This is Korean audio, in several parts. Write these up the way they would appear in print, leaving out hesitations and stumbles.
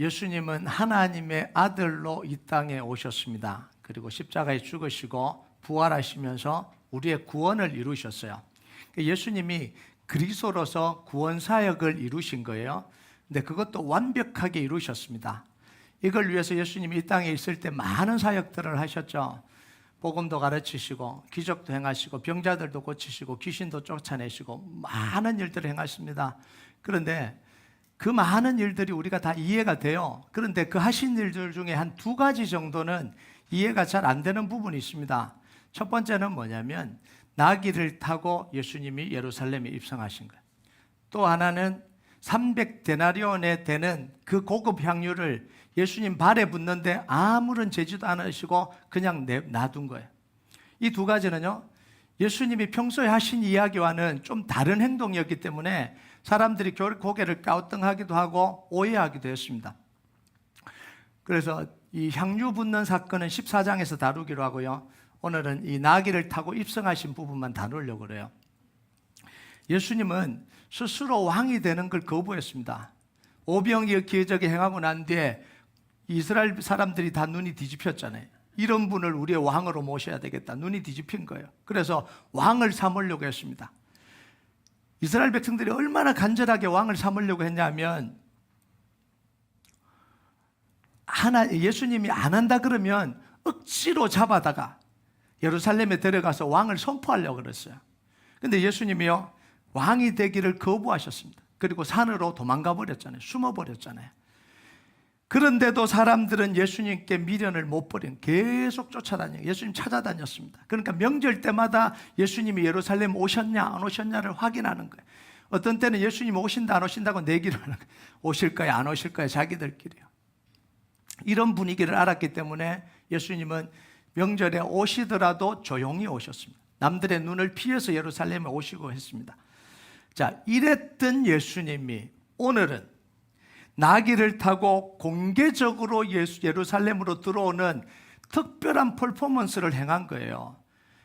예수님은 하나님의 아들로 이 땅에 오셨습니다. 그리고 십자가에 죽으시고 부활하시면서 우리의 구원을 이루셨어요. 예수님이 그리스도로서 구원 사역을 이루신 거예요. 근데 그것도 완벽하게 이루셨습니다. 이걸 위해서 예수님이 이 땅에 있을 때 많은 사역들을 하셨죠. 복음도 가르치시고 기적도 행하시고 병자들도 고치시고 귀신도 쫓아내시고 많은 일들을 행하십니다. 그런데 그 많은 일들이 우리가 다 이해가 돼요. 그런데 그 하신 일들 중에 한 두 가지 정도는 이해가 잘 안 되는 부분이 있습니다. 첫 번째는 뭐냐면 나귀를 타고 예수님이 예루살렘에 입성하신 거예요. 또 하나는 300데나리온에 되는 그 고급 향유를 예수님 발에 붓는데 아무런 제지도 않으시고 그냥 놔둔 거예요. 이 두 가지는요, 예수님이 평소에 하신 이야기와는 좀 다른 행동이었기 때문에 사람들이 고개를 갸우뚱하기도 하고 오해하기도 했습니다. 그래서 이 향유 붓는 사건은 14장에서 다루기로 하고요, 오늘은 이 나귀를 타고 입성하신 부분만 다루려고 그래요. 예수님은 스스로 왕이 되는 걸 거부했습니다. 오병이어 기적에 행하고 난 뒤에 이스라엘 사람들이 다 눈이 뒤집혔잖아요. 이런 분을 우리의 왕으로 모셔야 되겠다. 눈이 뒤집힌 거예요. 그래서 왕을 삼으려고 했습니다. 이스라엘 백성들이 얼마나 간절하게 왕을 삼으려고 했냐면, 예수님이 안 한다 그러면 억지로 잡아다가 예루살렘에 데려가서 왕을 선포하려고 그랬어요. 근데 예수님이요, 왕이 되기를 거부하셨습니다. 그리고 산으로 도망가 버렸잖아요. 숨어 버렸잖아요. 그런데도 사람들은 예수님께 미련을 못 버린, 계속 쫓아다니고 예수님 찾아다녔습니다. 그러니까 명절 때마다 예수님이 예루살렘 오셨냐 안 오셨냐를 확인하는 거예요. 어떤 때는 예수님 오신다 안 오신다고 내기를 하는 거예요. 오실 거야 안 오실 거야 자기들끼리요. 이런 분위기를 알았기 때문에 예수님은 명절에 오시더라도 조용히 오셨습니다. 남들의 눈을 피해서 예루살렘에 오시고 했습니다. 자, 이랬던 예수님이 오늘은 나귀를 타고 공개적으로 예루살렘으로 들어오는 특별한 퍼포먼스를 행한 거예요.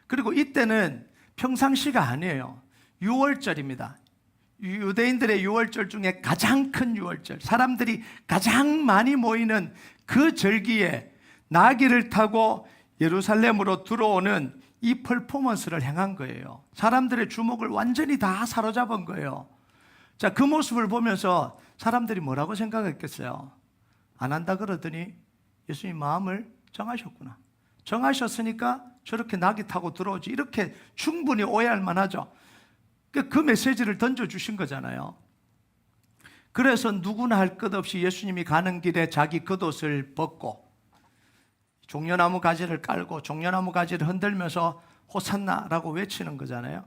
그리고 이때는 평상시가 아니에요. 유월절입니다. 유대인들의 유월절 중에 가장 큰 유월절, 사람들이 가장 많이 모이는 그 절기에 나귀를 타고 예루살렘으로 들어오는 이 퍼포먼스를 행한 거예요. 사람들의 주목을 완전히 다 사로잡은 거예요. 자, 그 모습을 보면서 사람들이 뭐라고 생각했겠어요? 안 한다 그러더니 예수님 마음을 정하셨구나. 정하셨으니까 저렇게 나귀 타고 들어오지. 이렇게 충분히 오해할 만하죠. 그 메시지를 던져주신 거잖아요. 그래서 누구나 할 것 없이 예수님이 가는 길에 자기 겉옷을 벗고 종려나무 가지를 깔고 종려나무 가지를 흔들면서 호산나라고 외치는 거잖아요.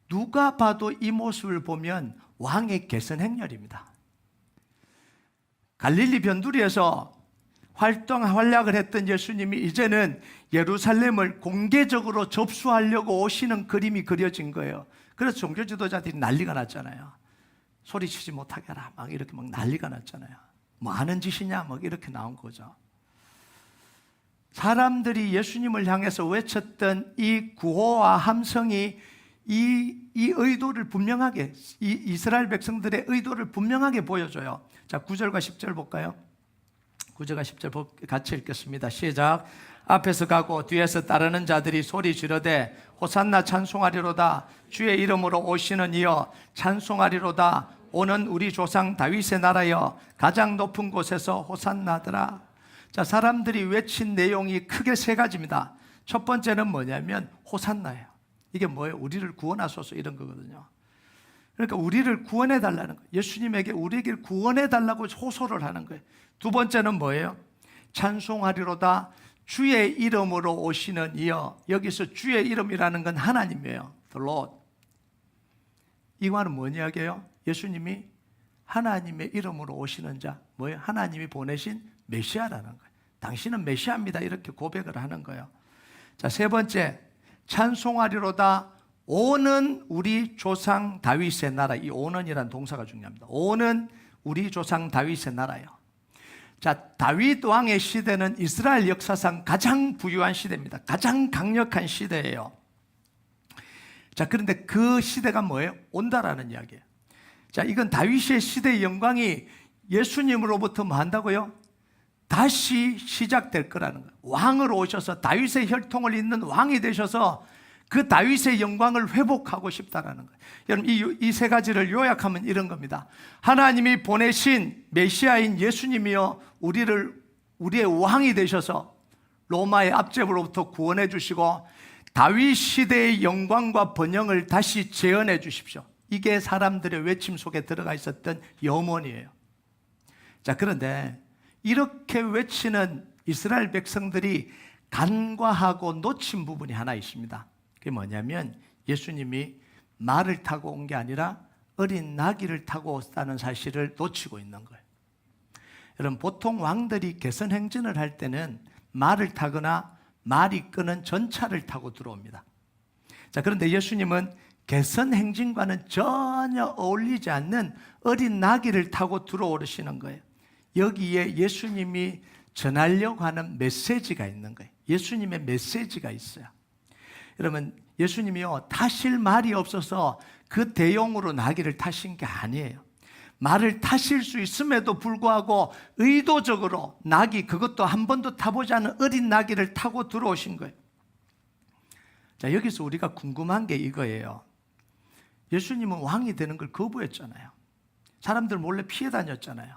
누가 봐도 이 모습을 보면 왕의 개선 행렬입니다. 갈릴리 변두리에서 활약을 했던 예수님이 이제는 예루살렘을 공개적으로 접수하려고 오시는 그림이 그려진 거예요. 그래서 종교 지도자들이 난리가 났잖아요. 소리치지 못하게 하라 막 이렇게 막 난리가 났잖아요. 뭐 하는 짓이냐 막 이렇게 나온 거죠. 사람들이 예수님을 향해서 외쳤던 이 구호와 함성이 이 의도를 분명하게, 이 이스라엘 백성들의 의도를 분명하게 보여줘요. 자, 9절과 10절 볼까요? 9절과 10절 같이 읽겠습니다. 시작. 앞에서 가고 뒤에서 따르는 자들이 소리 지르되 호산나 찬송하리로다. 주의 이름으로 오시는 이여 찬송하리로다. 오는 우리 조상 다윗의 나라여 가장 높은 곳에서 호산나더라. 자, 사람들이 외친 내용이 크게 세 가지입니다. 첫 번째는 뭐냐면 호산나예요. 이게 뭐예요? 우리를 구원하소서 이런 거거든요. 그러니까 우리를 구원해 달라는 거예요. 예수님에게 우리에게 구원해 달라고 호소를 하는 거예요. 두 번째는 뭐예요? 찬송하리로다. 주의 이름으로 오시는 이여. 여기서 주의 이름이라는 건 하나님이에요. The Lord. 이 말은 뭐냐 이야기예요? 예수님이 하나님의 이름으로 오시는 자, 뭐예요? 하나님이 보내신 메시아라는 거예요. 당신은 메시아입니다. 이렇게 고백을 하는 거예요. 자, 세 번째, 찬송하리로다. 오는 우리 조상 다윗의 나라. 이 오는이라는 동사가 중요합니다. 오는 우리 조상 다윗의 나라요. 자, 다윗 왕의 시대는 이스라엘 역사상 가장 부유한 시대입니다. 가장 강력한 시대예요. 자, 그런데 그 시대가 뭐예요? 온다라는 이야기예요. 자, 이건 다윗의 시대의 영광이 예수님으로부터 뭐 한다고요? 다시 시작될 거라는 거예요. 왕으로 오셔서 다윗의 혈통을 잇는 왕이 되셔서 그 다윗의 영광을 회복하고 싶다라는 거예요. 여러분, 이 세 가지를 요약하면 이런 겁니다. 하나님이 보내신 메시아인 예수님이요, 우리의 왕이 되셔서 로마의 압제로부터 구원해 주시고 다윗 시대의 영광과 번영을 다시 재현해 주십시오. 이게 사람들의 외침 속에 들어가 있었던 염원이에요. 자, 그런데 이렇게 외치는 이스라엘 백성들이 간과하고 놓친 부분이 하나 있습니다. 그게 뭐냐면 예수님이 말을 타고 온 게 아니라 어린 나귀를 타고 왔다는 사실을 놓치고 있는 거예요. 여러분, 보통 왕들이 개선 행진을 할 때는 말을 타거나 말이 끄는 전차를 타고 들어옵니다. 자, 그런데 예수님은 개선 행진과는 전혀 어울리지 않는 어린 나귀를 타고 들어오시는 거예요. 여기에 예수님이 전하려고 하는 메시지가 있는 거예요. 예수님의 메시지가 있어요. 여러분, 예수님이요, 타실 말이 없어서 그 대용으로 나귀를 타신 게 아니에요. 말을 타실 수 있음에도 불구하고 의도적으로 나귀, 그것도 한 번도 타보지 않은 어린 나귀를 타고 들어오신 거예요. 자, 여기서 우리가 궁금한 게 이거예요. 예수님은 왕이 되는 걸 거부했잖아요. 사람들 몰래 피해 다녔잖아요.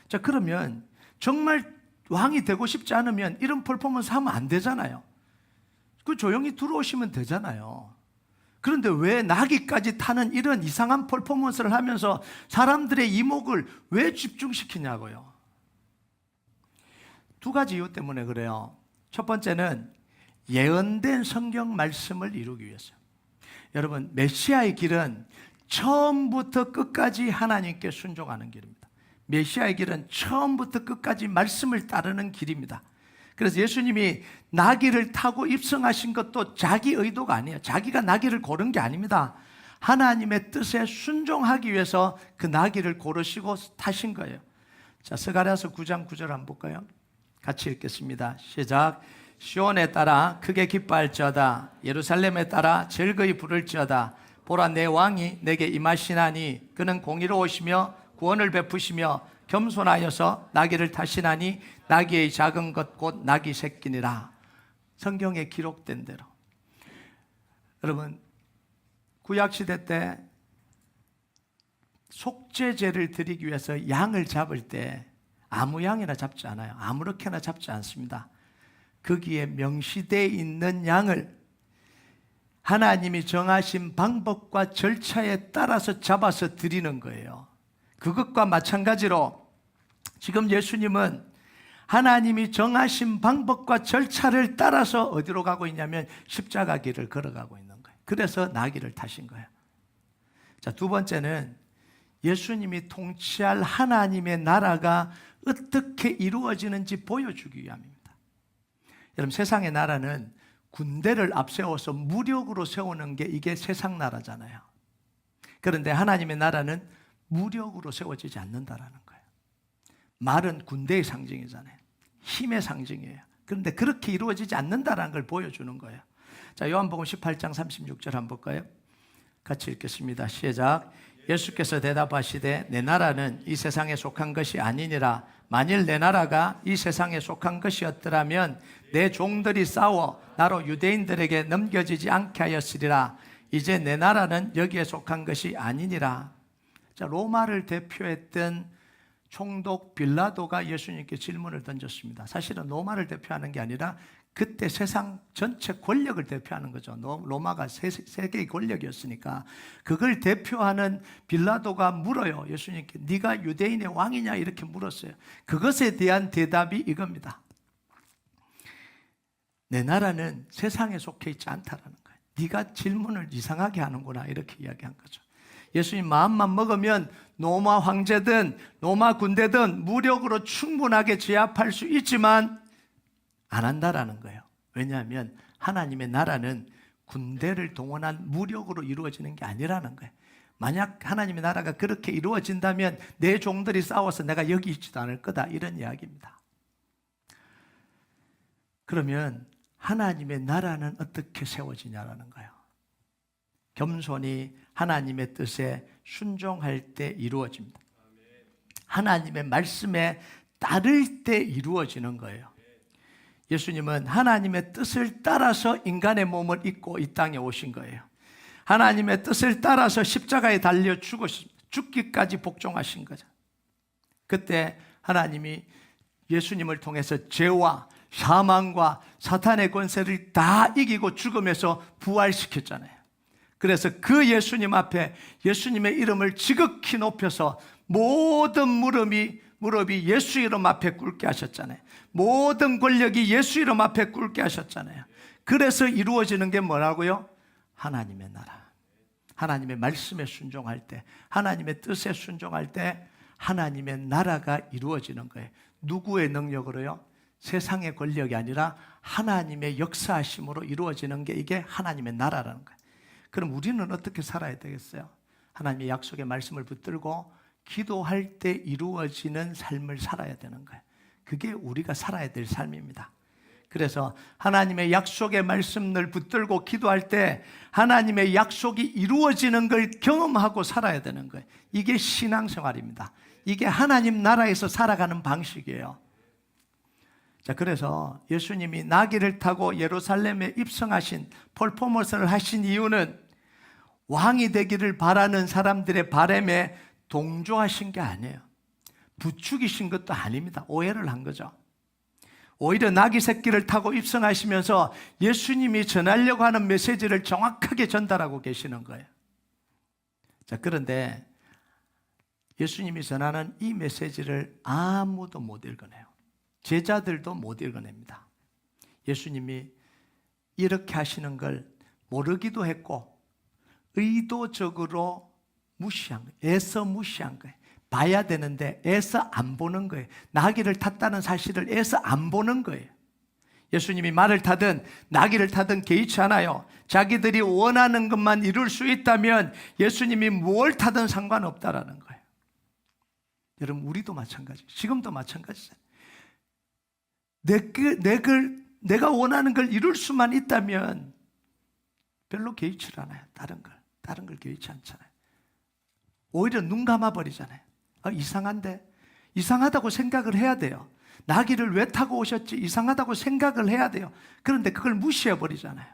자, 그러면 정말 왕이 되고 싶지 않으면 이런 퍼포먼스 하면 안 되잖아요. 그 조용히 들어오시면 되잖아요. 그런데 왜 나귀까지 타는 이런 이상한 퍼포먼스를 하면서 사람들의 이목을 왜 집중시키냐고요. 두 가지 이유 때문에 그래요. 첫 번째는 예언된 성경 말씀을 이루기 위해서. 여러분, 메시아의 길은 처음부터 끝까지 하나님께 순종하는 길입니다. 메시아의 길은 처음부터 끝까지 말씀을 따르는 길입니다. 그래서 예수님이 나귀를 타고 입성하신 것도 자기 의도가 아니에요. 자기가 나귀를 고른 게 아닙니다. 하나님의 뜻에 순종하기 위해서 그 나귀를 고르시고 타신 거예요. 자, 스가랴서 9장 9절 한번 볼까요? 같이 읽겠습니다. 시작. 시온에 따라 크게 기뻐할지어다. 예루살렘에 따라 즐거이 부를지어다. 보라, 내 왕이 내게 임하시나니 그는 공의로우시며 구원을 베푸시며 겸손하여서 나귀를 타시나니 나귀의 작은 것 곧 나귀 새끼니라. 성경에 기록된 대로. 여러분, 구약시대 때 속죄제를 드리기 위해서 양을 잡을 때 아무 양이나 잡지 않아요. 아무렇게나 잡지 않습니다. 거기에 명시되어 있는 양을 하나님이 정하신 방법과 절차에 따라서 잡아서 드리는 거예요. 그것과 마찬가지로 지금 예수님은 하나님이 정하신 방법과 절차를 따라서 어디로 가고 있냐면 십자가 길을 걸어가고 있는 거예요. 그래서 나귀를 타신 거예요. 자, 두 번째는 예수님이 통치할 하나님의 나라가 어떻게 이루어지는지 보여주기 위함입니다. 여러분, 세상의 나라는 군대를 앞세워서 무력으로 세우는 게 이게 세상 나라잖아요. 그런데 하나님의 나라는 무력으로 세워지지 않는다라는 거예요. 말은 군대의 상징이잖아요. 힘의 상징이에요. 그런데 그렇게 이루어지지 않는다라는 걸 보여주는 거예요. 자, 요한복음 18장 36절 한번 볼까요? 같이 읽겠습니다. 시작. 예수께서 대답하시되 내 나라는 이 세상에 속한 것이 아니니라. 만일 내 나라가 이 세상에 속한 것이었더라면 내 종들이 싸워 나로 유대인들에게 넘겨지지 않게 하였으리라. 이제 내 나라는 여기에 속한 것이 아니니라. 자, 로마를 대표했던 총독 빌라도가 예수님께 질문을 던졌습니다. 사실은 로마를 대표하는 게 아니라 그때 세상 전체 권력을 대표하는 거죠. 로마가 세계의 권력이었으니까 그걸 대표하는 빌라도가 물어요. 예수님께 네가 유대인의 왕이냐 이렇게 물었어요. 그것에 대한 대답이 이겁니다. 내 나라는 세상에 속해 있지 않다라는 거예요. 네가 질문을 이상하게 하는구나 이렇게 이야기한 거죠. 예수님 마음만 먹으면 로마 황제든 로마 군대든 무력으로 충분하게 제압할 수 있지만 안 한다라는 거예요. 왜냐하면 하나님의 나라는 군대를 동원한 무력으로 이루어지는 게 아니라는 거예요. 만약 하나님의 나라가 그렇게 이루어진다면 내 종들이 싸워서 내가 여기 있지도 않을 거다 이런 이야기입니다. 그러면 하나님의 나라는 어떻게 세워지냐라는 거예요. 겸손히 하나님의 뜻에 순종할 때 이루어집니다. 하나님의 말씀에 따를 때 이루어지는 거예요. 예수님은 하나님의 뜻을 따라서 인간의 몸을 입고 이 땅에 오신 거예요. 하나님의 뜻을 따라서 십자가에 달려 죽기까지 복종하신 거죠. 그때 하나님이 예수님을 통해서 죄와 사망과 사탄의 권세를 다 이기고 죽음에서 부활시켰잖아요. 그래서 그 예수님 앞에 예수님의 이름을 지극히 높여서 모든 무릎이 예수 이름 앞에 꿇게 하셨잖아요. 모든 권력이 예수 이름 앞에 꿇게 하셨잖아요. 그래서 이루어지는 게 뭐라고요? 하나님의 나라. 하나님의 말씀에 순종할 때, 하나님의 뜻에 순종할 때 하나님의 나라가 이루어지는 거예요. 누구의 능력으로요? 세상의 권력이 아니라 하나님의 역사하심으로 이루어지는 게 이게 하나님의 나라라는 거예요. 그럼 우리는 어떻게 살아야 되겠어요? 하나님의 약속의 말씀을 붙들고 기도할 때 이루어지는 삶을 살아야 되는 거예요. 그게 우리가 살아야 될 삶입니다. 그래서 하나님의 약속의 말씀을 붙들고 기도할 때 하나님의 약속이 이루어지는 걸 경험하고 살아야 되는 거예요. 이게 신앙생활입니다. 이게 하나님 나라에서 살아가는 방식이에요. 자, 그래서 예수님이 나귀를 타고 예루살렘에 입성하신 퍼포먼스를 하신 이유는 왕이 되기를 바라는 사람들의 바람에 동조하신 게 아니에요. 부추기신 것도 아닙니다. 오해를 한 거죠. 오히려 나귀 새끼를 타고 입성하시면서 예수님이 전하려고 하는 메시지를 정확하게 전달하고 계시는 거예요. 자, 그런데 예수님이 전하는 이 메시지를 아무도 못 읽어내요. 제자들도 못 읽어냅니다. 예수님이 이렇게 하시는 걸 모르기도 했고 의도적으로 무시한 거예요. 애써 무시한 거예요. 봐야 되는데 애써 안 보는 거예요. 나귀를 탔다는 사실을 애써 안 보는 거예요. 예수님이 말을 타든 나귀를 타든 개의치 않아요. 자기들이 원하는 것만 이룰 수 있다면 예수님이 뭘 타든 상관없다라는 거예요. 여러분, 우리도 마찬가지, 지금도 마찬가지잖아요. 내가 원하는 걸 이룰 수만 있다면 별로 개의치 않아요. 다른 걸 개의치 않잖아요. 오히려 눈 감아버리잖아요. 이상한데? 이상하다고 생각을 해야 돼요. 나귀를 왜 타고 오셨지? 이상하다고 생각을 해야 돼요. 그런데 그걸 무시해버리잖아요.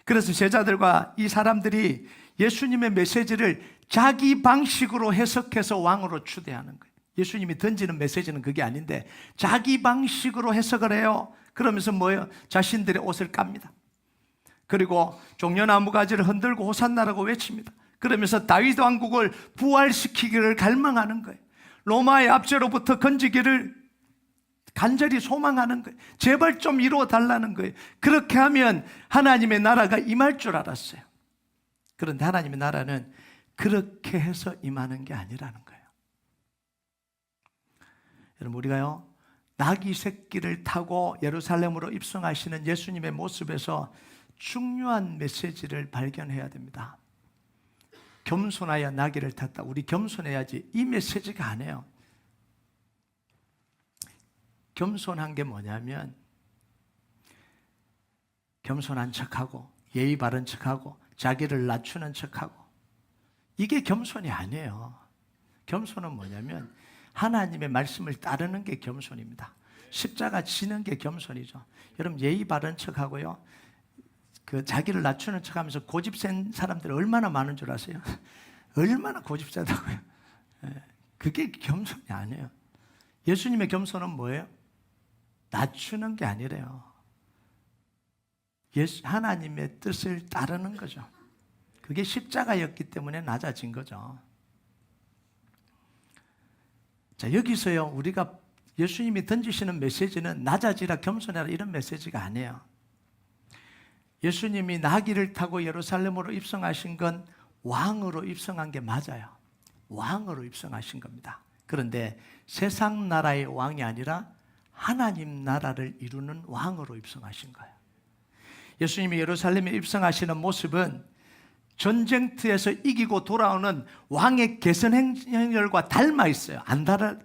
그래서 제자들과 이 사람들이 예수님의 메시지를 자기 방식으로 해석해서 왕으로 추대하는 거예요. 예수님이 던지는 메시지는 그게 아닌데 자기 방식으로 해석을 해요. 그러면서 뭐예요? 자신들의 옷을 깝니다. 그리고 종려나무 가지를 흔들고 호산나라고 외칩니다. 그러면서 다윗 왕국을 부활시키기를 갈망하는 거예요. 로마의 압제로부터 건지기를 간절히 소망하는 거예요. 제발 좀 이루어 달라는 거예요. 그렇게 하면 하나님의 나라가 임할 줄 알았어요. 그런데 하나님의 나라는 그렇게 해서 임하는 게 아니라는 거예요. 여러분, 우리가요, 나귀 새끼를 타고 예루살렘으로 입성하시는 예수님의 모습에서 중요한 메시지를 발견해야 됩니다. 겸손하여 나귀를 탔다. 우리 겸손해야지. 이 메시지가 아니에요. 겸손한 게 뭐냐면 겸손한 척하고 예의 바른 척하고 자기를 낮추는 척하고 이게 겸손이 아니에요. 겸손은 뭐냐면 하나님의 말씀을 따르는 게 겸손입니다. 십자가 지는 게 겸손이죠. 여러분, 예의 바른 척하고요, 자기를 낮추는 척하면서 고집센 사람들이 얼마나 많은 줄 아세요? 얼마나 고집세다고요. 그게 겸손이 아니에요. 예수님의 겸손은 뭐예요? 낮추는 게 아니래요. 하나님의 뜻을 따르는 거죠. 그게 십자가였기 때문에 낮아진 거죠. 자, 여기서요, 우리가 예수님이 던지시는 메시지는 낮아지라 겸손해라 이런 메시지가 아니에요. 예수님이 나귀를 타고 예루살렘으로 입성하신 건 왕으로 입성한 게 맞아요. 왕으로 입성하신 겁니다. 그런데 세상 나라의 왕이 아니라 하나님 나라를 이루는 왕으로 입성하신 거예요. 예수님이 예루살렘에 입성하시는 모습은 전쟁터에서 이기고 돌아오는 왕의 개선 행렬과 닮아 있어요.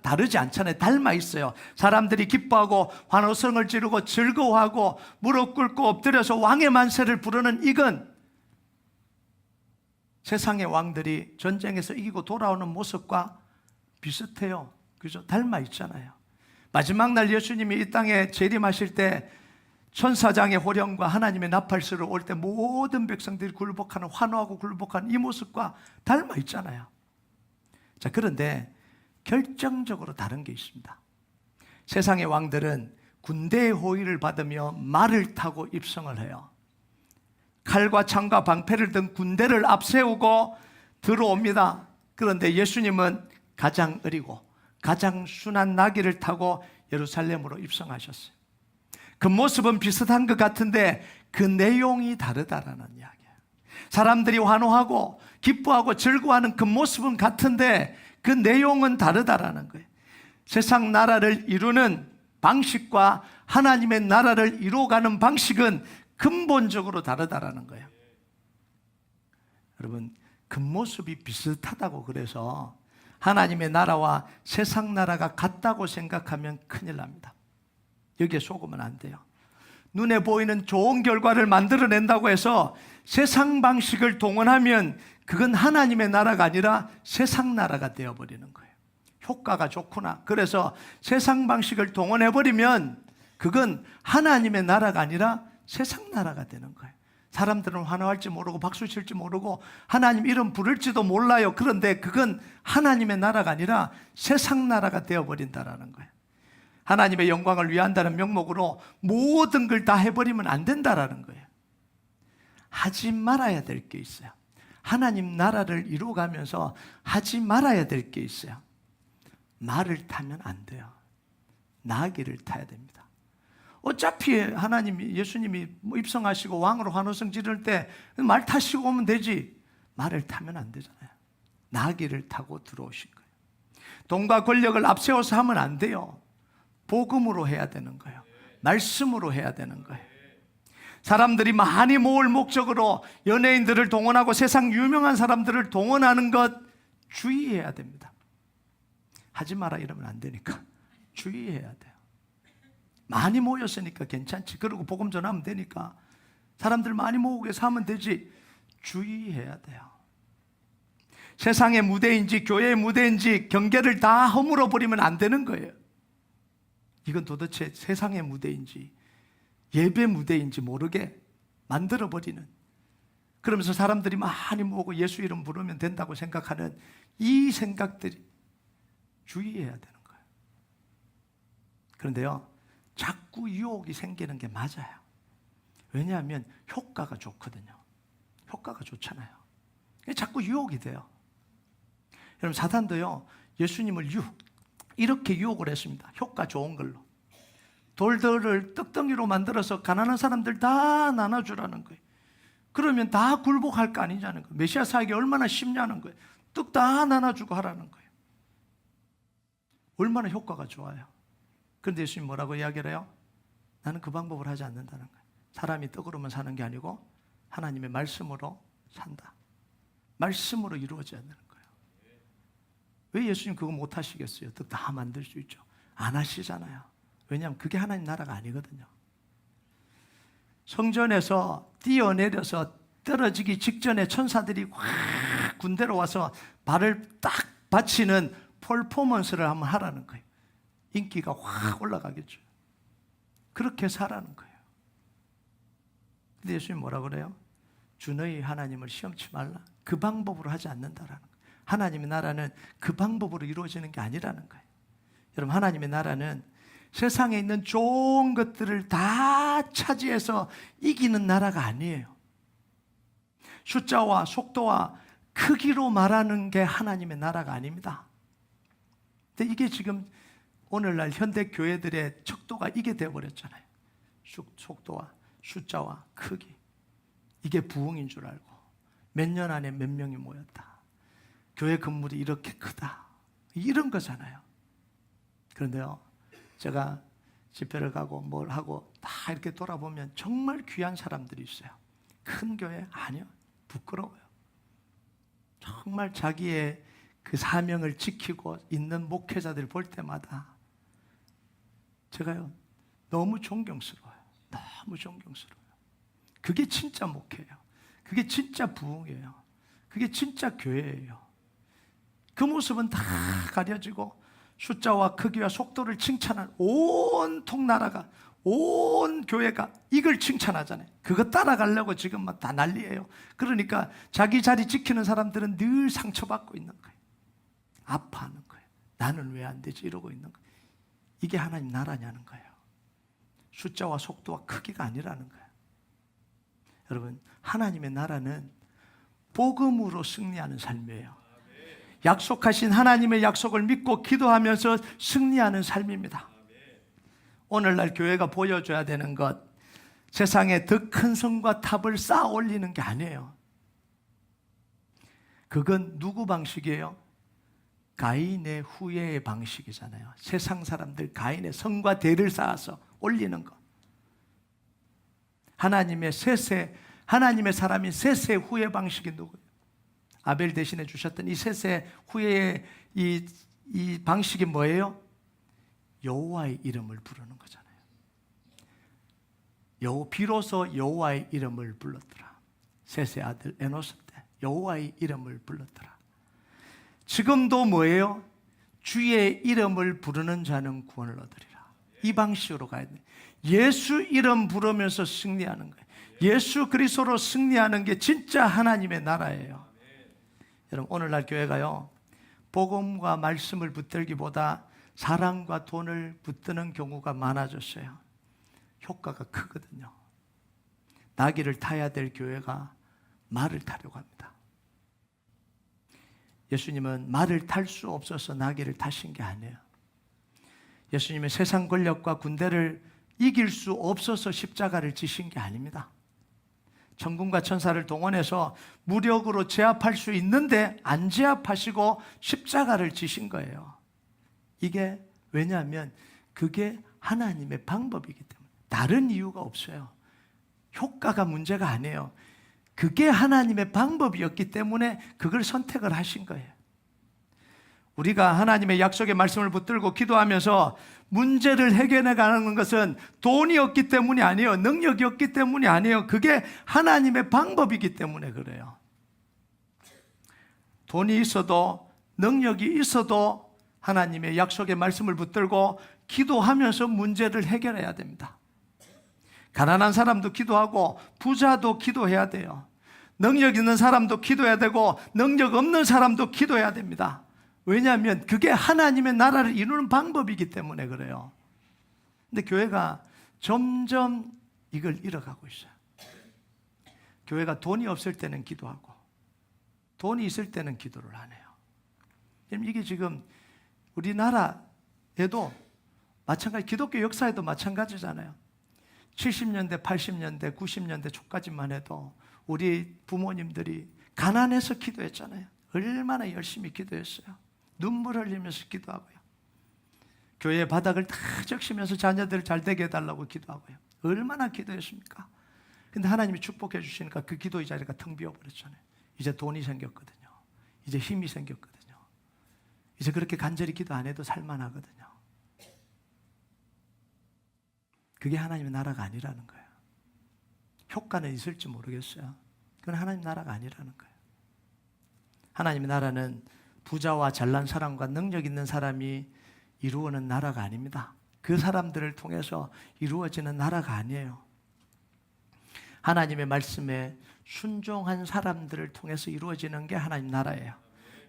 다르지 않잖아요. 닮아 있어요. 사람들이 기뻐하고 환호성을 지르고 즐거워하고 무릎 꿇고 엎드려서 왕의 만세를 부르는 이건 세상의 왕들이 전쟁에서 이기고 돌아오는 모습과 비슷해요. 그죠? 닮아 있잖아요. 마지막 날 예수님이 이 땅에 재림하실 때 천사장의 호령과 하나님의 나팔수를 올 때 모든 백성들이 굴복하는, 환호하고 굴복하는 이 모습과 닮아 있잖아요. 자, 그런데 결정적으로 다른 게 있습니다. 세상의 왕들은 군대의 호위를 받으며 말을 타고 입성을 해요. 칼과 창과 방패를 든 군대를 앞세우고 들어옵니다. 그런데 예수님은 가장 어리고 가장 순한 나귀를 타고 예루살렘으로 입성하셨어요. 그 모습은 비슷한 것 같은데 그 내용이 다르다라는 이야기예요. 사람들이 환호하고 기뻐하고 즐거워하는 그 모습은 같은데 그 내용은 다르다라는 거예요. 세상 나라를 이루는 방식과 하나님의 나라를 이루어가는 방식은 근본적으로 다르다라는 거예요. 여러분, 그 모습이 비슷하다고 그래서 하나님의 나라와 세상 나라가 같다고 생각하면 큰일 납니다. 여기에 속으면 안 돼요. 눈에 보이는 좋은 결과를 만들어낸다고 해서 세상 방식을 동원하면 그건 하나님의 나라가 아니라 세상 나라가 되어버리는 거예요. 효과가 좋구나. 그래서 세상 방식을 동원해버리면 그건 하나님의 나라가 아니라 세상 나라가 되는 거예요. 사람들은 환호할지 모르고 박수 칠지 모르고 하나님 이름 부를지도 몰라요. 그런데 그건 하나님의 나라가 아니라 세상 나라가 되어버린다라는 거예요. 하나님의 영광을 위한다는 명목으로 모든 걸 다 해버리면 안 된다라는 거예요. 하지 말아야 될 게 있어요. 하나님 나라를 이루어가면서 하지 말아야 될 게 있어요. 말을 타면 안 돼요. 나귀를 타야 됩니다. 어차피 하나님이, 예수님이 입성하시고 왕으로 환호성 지를 때 말 타시고 오면 되지. 말을 타면 안 되잖아요. 나귀를 타고 들어오신 거예요. 돈과 권력을 앞세워서 하면 안 돼요. 복음으로 해야 되는 거예요. 말씀으로 해야 되는 거예요. 사람들이 많이 모을 목적으로 연예인들을 동원하고 세상 유명한 사람들을 동원하는 것 주의해야 됩니다. 하지 마라 이러면 안 되니까 주의해야 돼요. 많이 모였으니까 괜찮지. 그리고 복음 전하면 되니까 사람들 많이 모으게 하면 되지. 주의해야 돼요. 세상의 무대인지 교회의 무대인지 경계를 다 허물어 버리면 안 되는 거예요. 이건 도대체 세상의 무대인지 예배 무대인지 모르게 만들어 버리는, 그러면서 사람들이 많이 모으고 예수 이름 부르면 된다고 생각하는 이 생각들이 주의해야 되는 거예요. 그런데요, 자꾸 유혹이 생기는 게 맞아요. 왜냐하면 효과가 좋거든요. 효과가 좋잖아요. 자꾸 유혹이 돼요. 여러분, 사탄도요, 예수님을 이렇게 유혹을 했습니다. 효과 좋은 걸로. 돌들을 떡덩이로 만들어서 가난한 사람들 다 나눠주라는 거예요. 그러면 다 굴복할 거 아니냐는 거예요. 메시아 사역이 얼마나 쉽냐는 거예요. 떡 다 나눠주고 하라는 거예요. 얼마나 효과가 좋아요. 그런데 예수님 뭐라고 이야기를 해요? 나는 그 방법을 하지 않는다는 거예요. 사람이 떡으로만 사는 게 아니고 하나님의 말씀으로 산다. 말씀으로 이루어져야 되는 거예요. 왜 예수님 그거 못 하시겠어요? 떡 다 만들 수 있죠. 안 하시잖아요. 왜냐하면 그게 하나님 나라가 아니거든요. 성전에서 뛰어내려서 떨어지기 직전에 천사들이 확 군대로 와서 발을 딱 받치는 퍼포먼스를 한번 하라는 거예요. 인기가 확 올라가겠죠. 그렇게 살라는 거예요. 근데 예수님 뭐라 그래요? 주 너희 하나님을 시험치 말라. 그 방법으로 하지 않는다라는 거예요. 하나님의 나라는 그 방법으로 이루어지는 게 아니라는 거예요. 여러분, 하나님의 나라는 세상에 있는 좋은 것들을 다 차지해서 이기는 나라가 아니에요. 숫자와 속도와 크기로 말하는 게 하나님의 나라가 아닙니다. 근데 이게 지금 오늘날 현대 교회들의 척도가 이게 되어버렸잖아요. 속도와 숫자와 크기. 이게 부흥인 줄 알고 몇 년 안에 몇 명이 모였다. 교회 건물이 이렇게 크다. 이런 거잖아요. 그런데요, 제가 집회를 가고 뭘 하고 다 이렇게 돌아보면 정말 귀한 사람들이 있어요. 큰 교회? 아니요. 부끄러워요. 정말 자기의 그 사명을 지키고 있는 목회자들 볼 때마다 제가요, 너무 존경스러워요. 너무 존경스러워요. 그게 진짜 목회예요. 그게 진짜 부흥이에요. 그게 진짜 교회예요. 그 모습은 다 가려지고 숫자와 크기와 속도를 칭찬하는 온통 나라가, 온 교회가 이걸 칭찬하잖아요. 그거 따라가려고 지금 막 다 난리예요. 그러니까 자기 자리 지키는 사람들은 늘 상처받고 있는 거예요. 아파하는 거예요. 나는 왜 안 되지? 이러고 있는 거예요. 이게 하나님 나라냐는 거예요. 숫자와 속도와 크기가 아니라는 거예요. 여러분, 하나님의 나라는 복음으로 승리하는 삶이에요. 약속하신 하나님의 약속을 믿고 기도하면서 승리하는 삶입니다. 오늘날 교회가 보여줘야 되는 것, 세상에 더 큰 성과 탑을 쌓아 올리는 게 아니에요. 그건 누구 방식이에요? 가인의 후예의 방식이잖아요. 세상 사람들 가인의 성과 대를 쌓아서 올리는 것. 하나님의 사람인 셋의 후예 방식이 누구예요? 아벨 대신해 주셨던 이 셋의 후예의 이 방식이 뭐예요? 여호와의 이름을 부르는 거잖아요. 비로소 여호와의 이름을 불렀더라. 셋의 아들 에노스 때 여호와의 이름을 불렀더라. 지금도 뭐예요? 주의 이름을 부르는 자는 구원을 얻으리라. 이 방식으로 가야 돼요. 예수 이름 부르면서 승리하는 거예요. 예수 그리스도로 승리하는 게 진짜 하나님의 나라예요. 여러분, 오늘날 교회가요, 복음과 말씀을 붙들기보다 사랑과 돈을 붙드는 경우가 많아졌어요. 효과가 크거든요. 나귀를 타야 될 교회가 말을 타려고 합니다. 예수님은 말을 탈 수 없어서 나귀를 타신 게 아니에요. 예수님은 세상 권력과 군대를 이길 수 없어서 십자가를 지신 게 아닙니다. 천군과 천사를 동원해서 무력으로 제압할 수 있는데 안 제압하시고 십자가를 지신 거예요. 이게 왜냐하면 그게 하나님의 방법이기 때문에, 다른 이유가 없어요. 효과가 문제가 아니에요. 그게 하나님의 방법이었기 때문에 그걸 선택을 하신 거예요. 우리가 하나님의 약속의 말씀을 붙들고 기도하면서 문제를 해결해 가는 것은 돈이 없기 때문이 아니에요. 능력이 없기 때문이 아니에요. 그게 하나님의 방법이기 때문에 그래요. 돈이 있어도 능력이 있어도 하나님의 약속의 말씀을 붙들고 기도하면서 문제를 해결해야 됩니다. 가난한 사람도 기도하고 부자도 기도해야 돼요. 능력 있는 사람도 기도해야 되고 능력 없는 사람도 기도해야 됩니다. 왜냐하면 그게 하나님의 나라를 이루는 방법이기 때문에 그래요. 근데 교회가 점점 이걸 잃어가고 있어요. 교회가 돈이 없을 때는 기도하고 돈이 있을 때는 기도를 안 해요. 이게 지금 우리나라에도 마찬가지, 기독교 역사에도 마찬가지잖아요. 70년대, 80년대, 90년대 초까지만 해도 우리 부모님들이 가난해서 기도했잖아요. 얼마나 열심히 기도했어요. 눈물 흘리면서 기도하고요. 교회 바닥을 다 적시면서 자녀들 잘 되게 해달라고 기도하고요. 얼마나 기도했습니까? 근데 하나님이 축복해 주시니까 그 기도의 자리가 텅 비어버렸잖아요. 이제 돈이 생겼거든요. 이제 힘이 생겼거든요. 이제 그렇게 간절히 기도 안 해도 살만하거든요. 그게 하나님의 나라가 아니라는 거예요. 효과는 있을지 모르겠어요. 그건 하나님 나라가 아니라는 거예요. 하나님의 나라는 부자와 잘난 사람과 능력 있는 사람이 이루어는 나라가 아닙니다. 그 사람들을 통해서 이루어지는 나라가 아니에요. 하나님의 말씀에 순종한 사람들을 통해서 이루어지는 게 하나님 나라예요.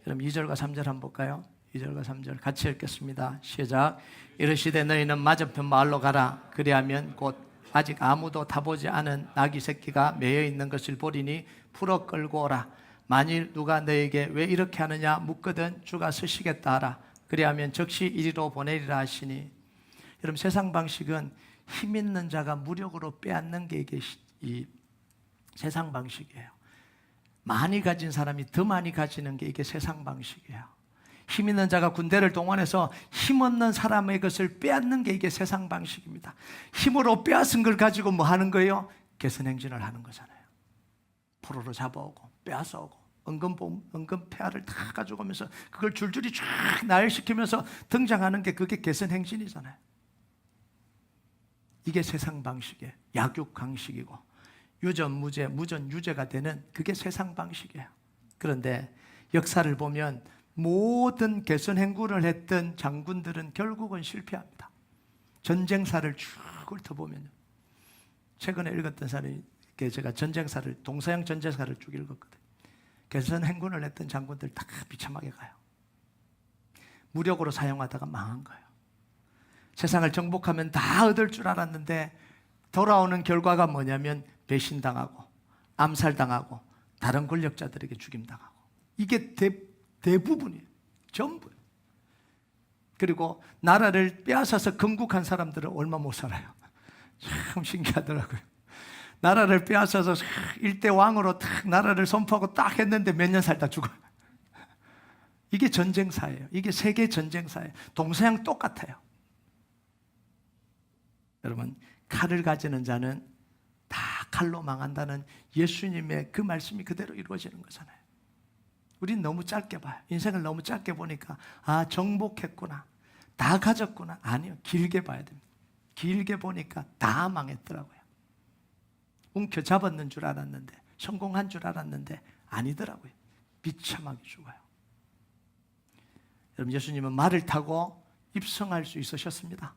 그럼 2절과 3절 한번 볼까요? 2절과 3절 같이 읽겠습니다. 시작. 이르시되 너희는 맞은편 마을로 가라. 그리하면 곧 아직 아무도 타보지 않은 나귀 새끼가 매여 있는 것을 보리니 풀어 끌고 오라. 만일 누가 너에게 왜 이렇게 하느냐 묻거든 주가 쓰시겠다 하라. 그리하면 즉시 이리로 보내리라 하시니. 여러분, 세상 방식은 힘 있는 자가 무력으로 빼앗는 게 이게 이 세상 방식이에요. 많이 가진 사람이 더 많이 가지는 게 이게 세상 방식이에요. 힘 있는 자가 군대를 동원해서 힘 없는 사람의 것을 빼앗는 게 이게 세상 방식입니다. 힘으로 빼앗은 걸 가지고 뭐 하는 거예요? 개선행진을 하는 거잖아요. 포로로 잡아오고 빼앗아오고 은근폐하를 다 가지고 오면서 그걸 줄줄이 쫙 나열시키면서 등장하는 게 그게 개선행진이잖아요. 이게 세상 방식이에요. 약육강식이고 무전 유죄가 되는 그게 세상 방식이에요. 그런데 역사를 보면 모든 개선 행군을 했던 장군들은 결국은 실패합니다. 전쟁사를 쭉 훑어보면요, 최근에 읽었던 사람이, 제가 전쟁사를, 동서양 전쟁사를 쭉 읽었거든요. 개선 행군을 했던 장군들 다 비참하게 가요. 무력으로 사용하다가 망한 거예요. 세상을 정복하면 다 얻을 줄 알았는데 돌아오는 결과가 뭐냐면 배신당하고 암살당하고 다른 권력자들에게 죽임당하고, 이게 대부분이에요. 전부예요. 그리고 나라를 빼앗아서 건국한 사람들은 얼마 못 살아요. 참 신기하더라고요. 나라를 빼앗아서 일대 왕으로 딱 나라를 선포하고 딱 했는데 몇 년 살다 죽어요. 이게 전쟁사예요. 이게 세계 전쟁사예요. 동서양 똑같아요. 여러분, 칼을 가지는 자는 다 칼로 망한다는 예수님의 그 말씀이 그대로 이루어지는 거잖아요. 우린 너무 짧게 봐요. 인생을 너무 짧게 보니까 정복했구나, 다 가졌구나. 아니요, 길게 봐야 됩니다. 길게 보니까 다 망했더라고요. 움켜잡았는 줄 알았는데, 성공한 줄 알았는데 아니더라고요. 비참하게 죽어요. 여러분, 예수님은 말을 타고 입성할 수 있으셨습니다.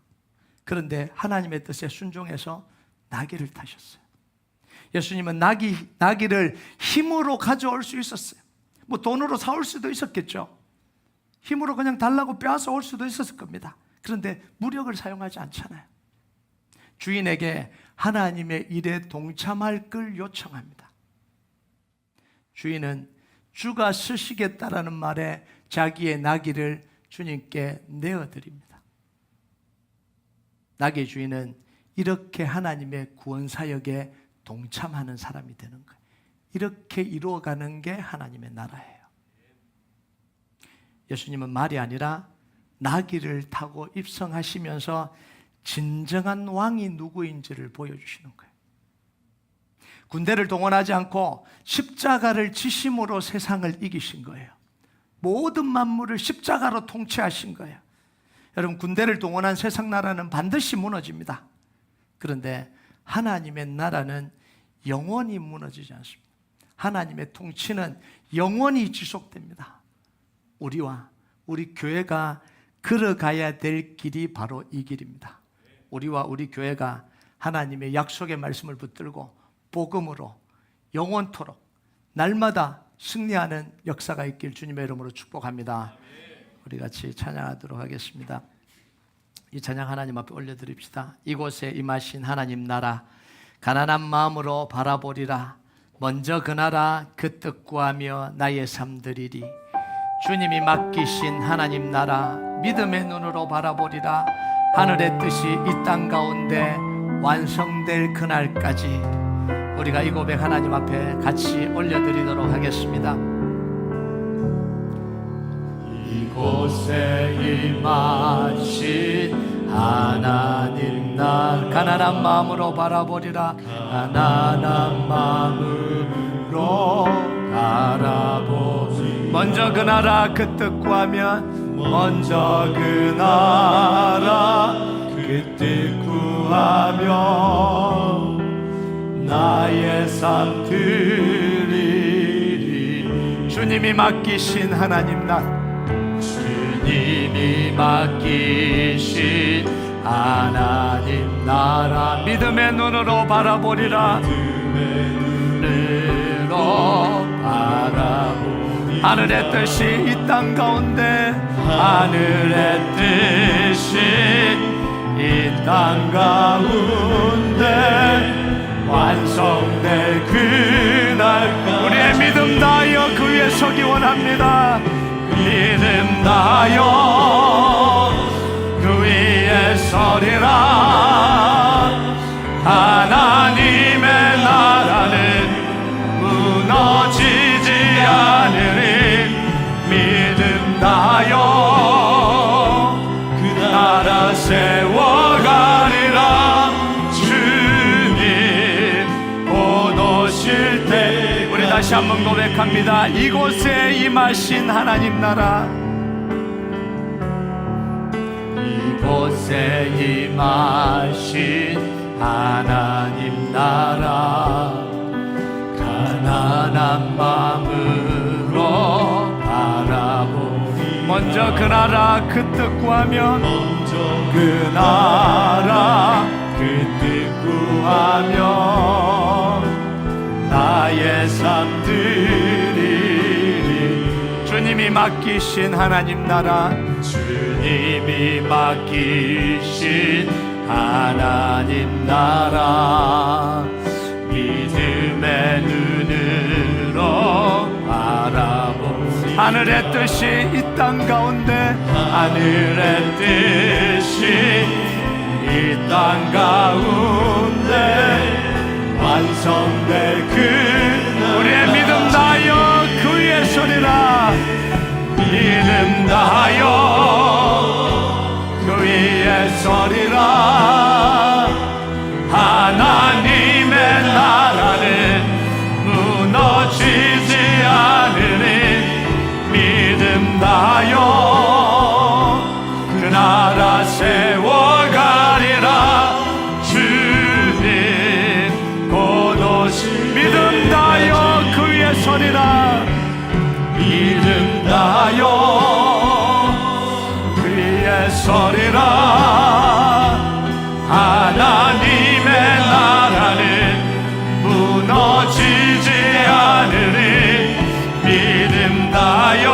그런데 하나님의 뜻에 순종해서 나귀를 타셨어요. 예수님은 나귀를 힘으로 가져올 수 있었어요. 뭐 돈으로 사올 수도 있었겠죠. 힘으로 그냥 달라고 빼앗아 올 수도 있었을 겁니다. 그런데 무력을 사용하지 않잖아요. 주인에게 하나님의 일에 동참할 걸 요청합니다. 주인은 주가 쓰시겠다라는 말에 자기의 나귀를 주님께 내어드립니다. 나귀의 주인은 이렇게 하나님의 구원사역에 동참하는 사람이 되는 거예요. 이렇게 이루어가는 게 하나님의 나라예요. 예수님은 말이 아니라 나귀를 타고 입성하시면서 진정한 왕이 누구인지를 보여주시는 거예요. 군대를 동원하지 않고 십자가를 지심으로 세상을 이기신 거예요. 모든 만물을 십자가로 통치하신 거예요. 여러분, 군대를 동원한 세상 나라는 반드시 무너집니다. 그런데 하나님의 나라는 영원히 무너지지 않습니다. 하나님의 통치는 영원히 지속됩니다. 우리와 우리 교회가 걸어가야 될 길이 바로 이 길입니다. 우리와 우리 교회가 하나님의 약속의 말씀을 붙들고 복음으로 영원토록 날마다 승리하는 역사가 있길 주님의 이름으로 축복합니다. 우리 같이 찬양하도록 하겠습니다. 이 찬양 하나님 앞에 올려드립시다. 이곳에 임하신 하나님 나라, 가난한 마음으로 바라보리라. 먼저 그 나라 그 뜻 구하며 나의 삶 드리리. 주님이 맡기신 하나님 나라, 믿음의 눈으로 바라보리라. 하늘의 뜻이 이 땅 가운데 완성될 그날까지 우리가 이 고백 하나님 앞에 같이 올려드리도록 하겠습니다. 이곳에 임하신 하나님 나라, 가난한 마음으로 바라보리라. 가난한 마음으로 바라보리. 먼저 그 나라 그 뜻 구하면, 먼저 그 나라 그 뜻 구하며 나의 삶 드리리. 주님이 맡기신 하나님 나라, 주님이 맡기신 하나님 나라, 믿음의 눈으로 바라보리라. 믿음의 눈으로 바라보리라. 하늘의 뜻이 이 땅 가운데, 하늘의 뜻이 이 땅 가운데 완성될 그날까지 우리의 믿음 다하여 그 위에 서기 원합니다. 믿음 다하여 그 위에 서리라. 하나님의 나라는 무너지지 않으리. 믿음 다하여 그 나라 세워가리라. 주님 곧 오실 때. 우리 다시 한번 고백합니다. 이곳에 임하신 하나님 나라, 이곳에 임하신 하나님 나라, 가난한 마음으로 바라보리. 먼저 그 나라 그 뜻 구하면 그 나라 그 뜻 구하면 나의 삶 드리리. 주님이 맡기신 하나님 나라, 주님이 맡기신 하나님 나라, 믿음의 눈으로 바라보. 하늘의 뜻이 이 땅 가운데, 하늘의 뜻이 이 땅 가운데 완성될 그 우리의 믿음 다하여 그 위에 서리라. 믿음 다하여 그 위에 서리라. 하나님의 나라는 무너지지 않으니 믿음 다하여 그 나라 세워가리라. 주님 곧 오시. 믿음 다하여 그 위에 서리라. 믿음 다하여 그 위에 서리라. 하나님의 나라는 무너지지 않으니 믿음 다하여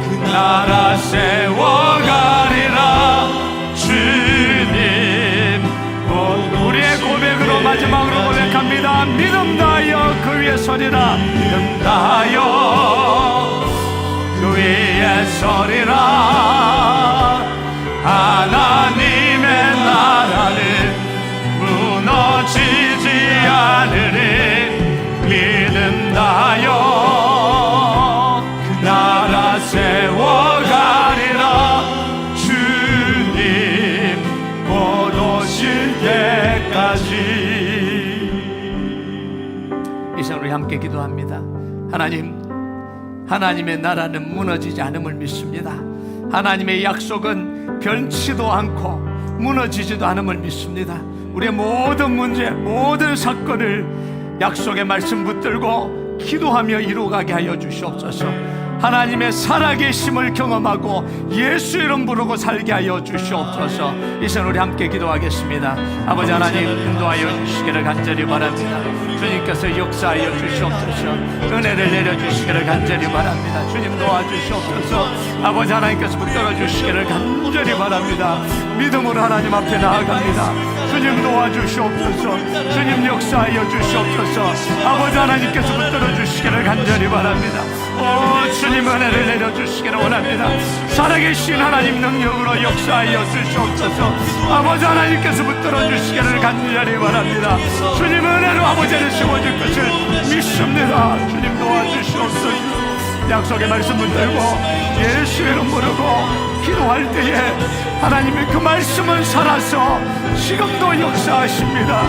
그 나라 세워가리라. 주님 곧 우리의 고백으로 마지막으로 고백합니다. 믿음 다하여 그 위에 서리라. 믿음 다하여 그 위에 서리라. 하나님의 나라는 무너지지 않으니 믿음 다하여 그 나라 세워가리라. 주님 곧 오실 때까지. 이 시간 우리 함께 기도합니다. 하나님의 나라는 무너지지 않음을 믿습니다. 하나님의 약속은 변치도 않고 무너지지도 않음을 믿습니다. 우리의 모든 문제, 모든 사건을 약속의 말씀 붙들고 기도하며 이루어가게 하여 주시옵소서. 하나님의 살아계심을 경험하고 예수 이름 부르고 살게 하여 주시옵소서. 이 시간 우리 함께 기도하겠습니다. 아버지 하나님, 인도하여 주시기를 간절히 바랍니다. 주님께서 역사하여 주시옵소서. 은혜를 내려주시기를 간절히 바랍니다. 주님 도와주시옵소서. 아버지 하나님께서 붙들어 주시기를 간절히 바랍니다. 믿음으로 하나님 앞에 나아갑니다. 주님 도와주시옵소서. 주님 역사하여 주시옵소서. 아버지 하나님께서 붙들어 주시기를 간절히 바랍니다. 오 주님, 은혜를 내려주시기를 원합니다. 살아계신 하나님 능력으로 역사하여 주시옵소서. 아버지 하나님께서 붙들어 주시기를 간절히 바랍니다. 주님 은혜로 아버지를 세워줄 것을 믿습니다. 주님 도와주시옵소서. 약속의 말씀 붙들고 예수 이름 부르고 기도할 때에 하나님의 그 말씀은 살아서 지금도 역사하십니다.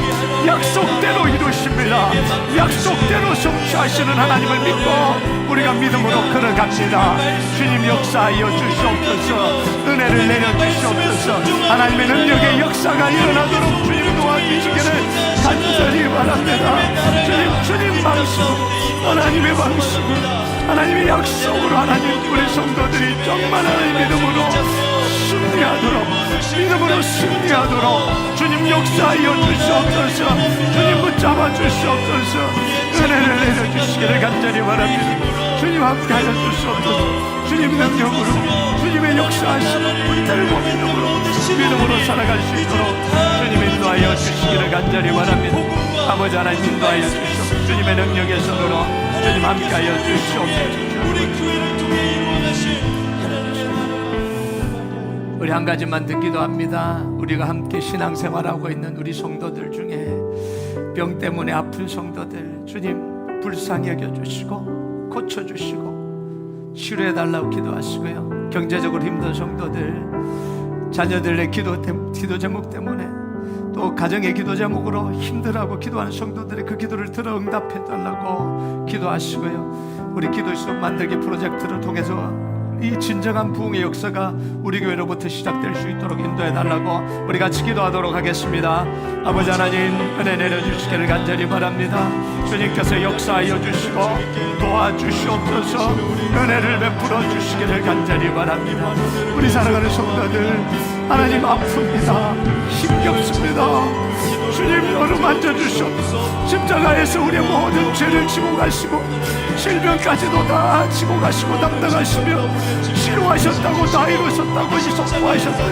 약속대로 이루십니다. 약속대로 성취하시는 하나님을 믿고 우리가 믿음으로 걸어갑니다. 주님 역사하여 주시옵소서. 은혜를 내려주시옵소서. 하나님의 능력의 역사가 일어나도록 주님 도와주시기를 간절히 바랍니다. 주님 방식, 하나님의 방식, 하나님의 약속으로 하나님 우리 성도들이 정말 하나님의 믿음으로 승리하도록 주님 역사하여 주시옵소서. 주님 붙잡아 주시옵소서. 은혜를 내려주시기를 간절히 바랍니다. 주님 함께하여 주시옵소서. 주님 능력으로 주님의 역사하심을 붙들고 믿음으로 살아갈 수 있도록 주님 인도하여 주시기를 간절히 바랍니다. 아버지 하나님 인도하여 주시옵소서. 주님의 능력의 손으로 주님 함께하여 주시옵소서. 우리 한 가지만 듣기도 합니다. 우리가 함께 신앙생활하고 있는 우리 성도들 중에 병 때문에 아픈 성도들 주님 불쌍히 여겨주시고 고쳐주시고 치료해달라고 기도하시고요. 경제적으로 힘든 성도들 자녀들의 기도 제목 때문에 또 가정의 기도 제목으로 힘들어하고 기도하는 성도들의 그 기도를 들어 응답해달라고 기도하시고요. 우리 기도 수업 만들기 프로젝트를 통해서 이 진정한 부흥의 역사가 우리 교회로부터 시작될 수 있도록 인도해 달라고 우리 같이 기도하도록 하겠습니다. 아버지 하나님, 은혜 내려주시기를 간절히 바랍니다. 주님께서 역사하여 주시고 도와주시옵소서. 은혜를 베풀어 주시기를 간절히 바랍니다. 우리 사랑하는 성도들, 하나님 아픕니다. 힘겹습니다. 주님 어루 만져주시옵소서. 십자가에서 우리의 모든 죄를 지고 가시고 질병까지도 다 지고 가시고 담당하시며 치료하셨다고, 다 이루셨다고 선포하셨다.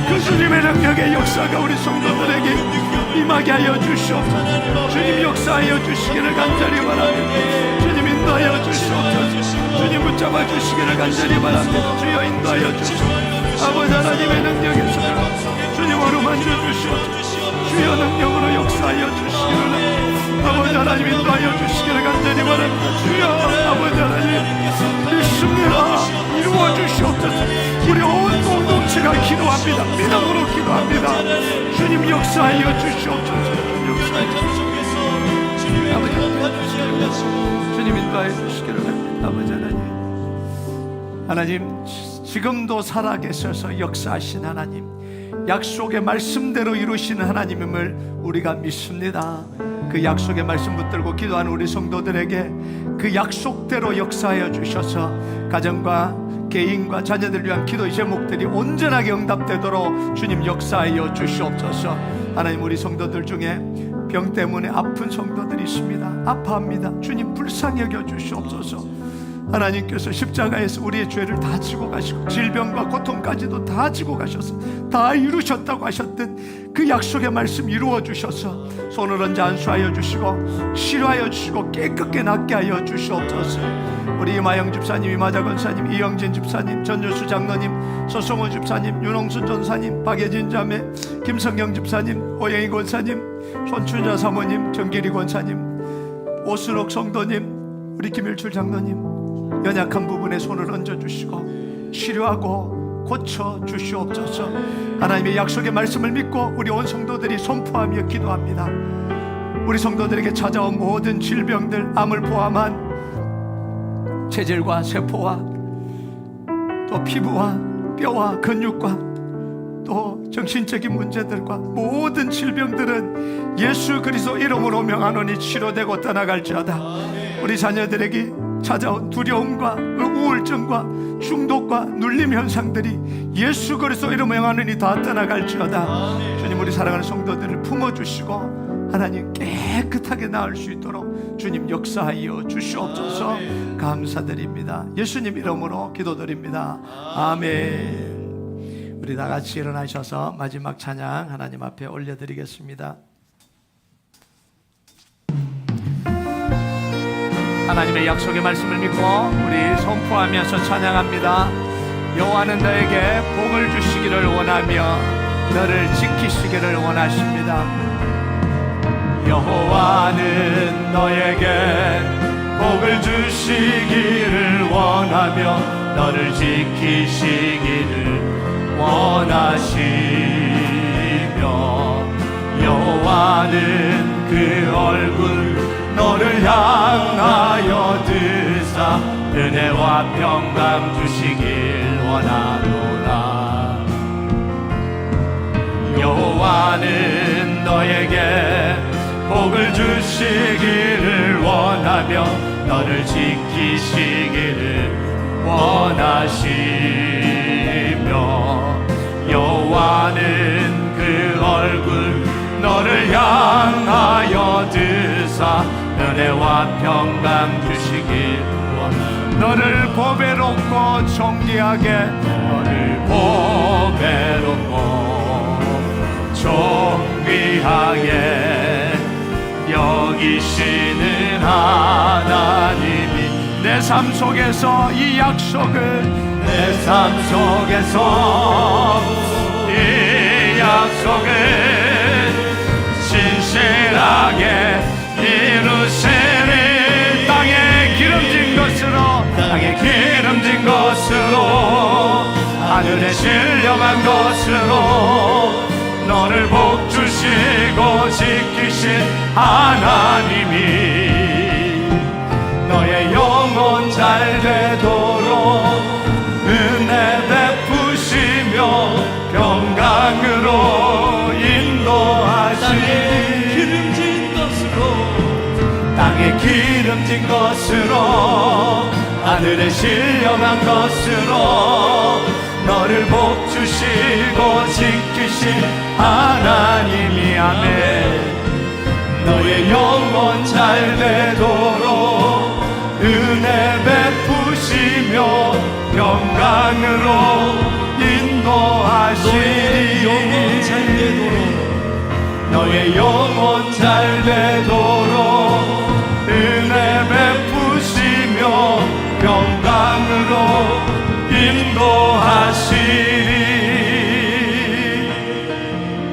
그 주님의 능력의 역사가 우리 성도들에게 임하게 하여 주시옵소서. 주님 역사하여 주시기를 간절히 바랍니다. 주님 인도하여 주시옵소서. 주님 붙잡아 주시기를 간절히 바랍니다. 주여 인도하여 주시옵소서. 아버지 하나님의 능력에서 주님 어루 만져주시옵소서. 주여 능력으로 역사하여 주시기를 아버지 하나님 인도하여 주시기를 간절히 바랍니다. 주여 아버지 하나님 믿습니다. 이루어 주시옵소서. 우리 온 공동체가 기도합니다. 믿음으로 기도합니다. 주님 역사하여 주시옵소서. 역사하여 주시옵소서. 아버지 하나님 주님 인도하여 주시기를 바랍니다. 아버지 하나님 지금도 살아계셔서 역사하신 하나님, 약속의 말씀대로 이루시는 하나님임을 우리가 믿습니다. 그 약속의 말씀 붙들고 기도하는 우리 성도들에게 그 약속대로 역사하여 주셔서 가정과 개인과 자녀들을 위한 기도의 제목들이 온전하게 응답되도록 주님 역사하여 주시옵소서. 하나님, 우리 성도들 중에 병 때문에 아픈 성도들이 있습니다. 아파합니다. 주님 불쌍히 여겨 주시옵소서. 하나님께서 십자가에서 우리의 죄를 다 지고 가시고 질병과 고통까지도 다 지고 가셔서 다 이루셨다고 하셨던 그 약속의 말씀 이루어 주셔서 손을 얹어 안수하여 주시고 치료하여 주시고 깨끗게 낫게 하여 주시옵소서. 우리 이마영 집사님, 이마자 권사님, 이영진 집사님, 전유수 장로님, 서성호 집사님, 윤홍순 전사님, 박예진 자매, 김성경 집사님, 오영희 권사님, 손춘자 사모님, 정길이 권사님, 오순옥 성도님, 우리 김일출 장로님, 연약한 부분에 손을 얹어주시고 치료하고 고쳐주시옵소서. 하나님의 약속의 말씀을 믿고 우리 온 성도들이 선포하며 기도합니다. 우리 성도들에게 찾아온 모든 질병들, 암을 포함한 체질과 세포와 또 피부와 뼈와 근육과 또 정신적인 문제들과 모든 질병들은 예수 그리스도 이름으로 명하노니 치료되고 떠나갈지어다. 우리 자녀들에게 찾아온 두려움과 우울증과 중독과 눌림 현상들이 예수 그리스도 이름으로 명하노니 다 떠나갈지어다. 주님, 우리 사랑하는 성도들을 품어주시고 하나님 깨끗하게 나을 수 있도록 주님 역사하여 주시옵소서. 감사드립니다. 예수님 이름으로 기도드립니다. 아멘. 우리 다 같이 일어나셔서 마지막 찬양 하나님 앞에 올려드리겠습니다. 하나님의 약속의 말씀을 믿고 우리 선포하면서 찬양합니다. 여호와는 너에게 복을 주시기를 원하며 너를 지키시기를 원하십니다. 여호와는 너에게 복을 주시기를 원하며 너를 지키시기를 원하시며 여호와는 그 얼굴 너를 향하여 드사 은혜와 평강 주시길 원하노라. 여호와는 너에게 복을 주시기를 원하며 너를 지키시기를 원하시며 여호와는 그 얼굴 너를 향하여 드사 은혜와 평강 주시길 원하노라. 너를 보배롭고 존귀하게 너를 보배롭고 존귀하게 여기시는 하나님이 내 삶 속에서 이 약속을 내 삶 속에서 이 약속을 신실하게 이루시리. 땅에 기름진 것으로 하늘에 신령한 것으로 너를 복주시고 지키신 하나님이 너의 영혼 잘 되도록 하늘에 신령한 것으로 너를 복주시고 지키신 하나님이 아멘. 너의 영혼 잘 되도록 은혜 베푸시며 영광으로